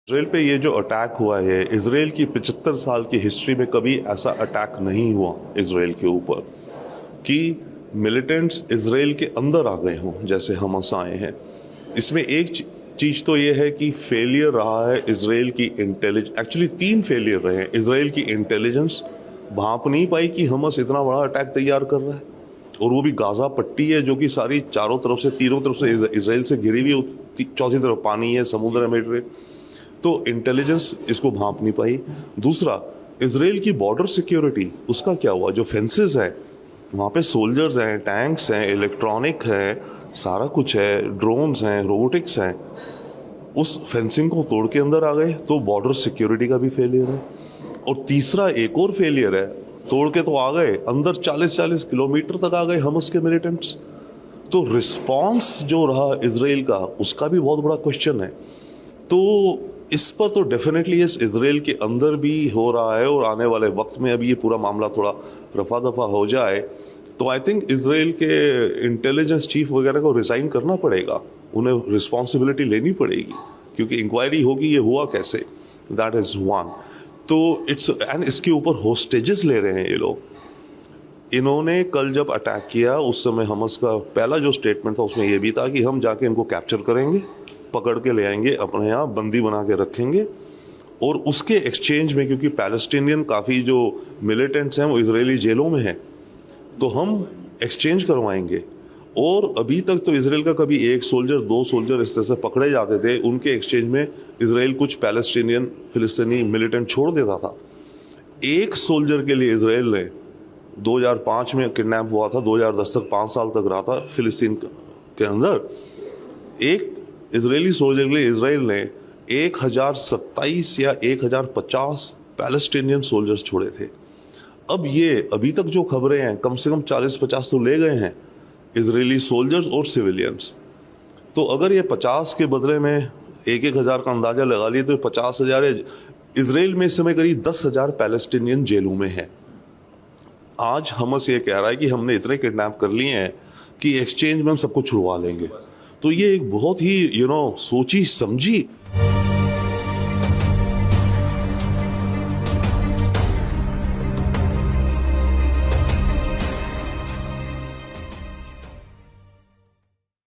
Israel पे ये जो अटैक हुआ है, इसराइल की 75 साल की हिस्ट्री में कभी ऐसा अटैक नहीं हुआ इसराइल के ऊपर कि मिलिटेंट्स इसराइल के अंदर आ गए हों जैसे हमास आए हैं। इसमें एक चीज तो ये है कि फेलियर रहा है इसराइल की इंटेलिजेंस। एक्चुअली 3 फेलियर रहे हैं। इसराइल की इंटेलिजेंस भांप नहीं पाई कि हमास इतना बड़ा अटैक तैयार कर रहा है, और वो भी गाजा पट्टी है जो कि सारी चारों तरफ से, तीनों तरफ से इसराइल से घिरी हुई, चौथी तरफ पानी है, समुद्र है, मेडिटेरेनियन। तो इंटेलिजेंस इसको भांप नहीं पाई। दूसरा, इसराइल की बॉर्डर सिक्योरिटी, उसका क्या हुआ? जो फेंसेस है वहाँ पे सोल्जर्स हैं, टैंक्स हैं, इलेक्ट्रॉनिक है, सारा कुछ है, ड्रोन्स हैं, रोबोटिक्स हैं, उस फेंसिंग को तोड़ के अंदर आ गए, तो बॉर्डर सिक्योरिटी का भी फेलियर है। और तीसरा एक और फेलियर है, तोड़ के तो आ गए, अंदर 40-40 किलोमीटर तक आ गए हमास के मिलिटेंट्स। तो रिस्पॉन्स जो रहा इसराइल का, उसका भी बहुत बड़ा क्वेश्चन है। तो इस पर तो डेफिनेटली इसराइल के अंदर भी हो रहा है, और आने वाले वक्त में अभी ये पूरा मामला थोड़ा रफा दफा हो जाए तो आई थिंक इसराइल के इंटेलिजेंस चीफ वगैरह को रिजाइन करना पड़ेगा, उन्हें रिस्पॉन्सिबिलिटी लेनी पड़ेगी, क्योंकि इंक्वायरी होगी ये हुआ कैसे। That is one. तो इट्स एंड इसके ऊपर होस्टेजेस ले रहे हैं ये लोग। इन्होंने कल जब अटैक किया उस समय हमास का पहला जो स्टेटमेंट था उसमें यह भी था कि हम जाके इनको कैप्चर करेंगे, पकड़ के ले आएंगे, अपने यहाँ बंदी बना के रखेंगे, और उसके एक्सचेंज में, क्योंकि पैलेस्टीनियन काफ़ी जो मिलिटेंट्स हैं वो इजरायली जेलों में हैं, तो हम एक्सचेंज करवाएंगे। और अभी तक तो इसराइल का कभी 1 सोल्जर 2 सोल्जर इस तरह से पकड़े जाते थे, उनके एक्सचेंज में इसराइल कुछ पैलेस्टीनियन फिलिस्तीनी मिलिटेंट छोड़ देता था। 1 सोल्जर के लिए इसराइल ने 2005 में किडनैप हुआ था, 2010 तक 5 साल तक रहा था फिलिस्तीन के अंदर। एक इजरायली सोल्जर के लिए इसराइल ने 1027 या 1050 पैलेस्टीनियन सोल्जर्स छोड़े थे। अब ये अभी तक जो खबरें हैं, कम से कम 40-50 तो ले गए हैं इजरायली सोल्जर्स और सिविलियंस। तो अगर ये 50 के बदले में 1-1 हज़ार का अंदाजा लगा लिए तो 50,000 है। इसराइल में इस समय करीब 10,000 पैलेस्टीनियन जेलों में है। आज हमास ये कह रहा है कि हमने इतने किडनैप कर लिए हैं कि एक्सचेंज में हम सबको छुड़वा लेंगे। तो ये एक बहुत ही सोची समझी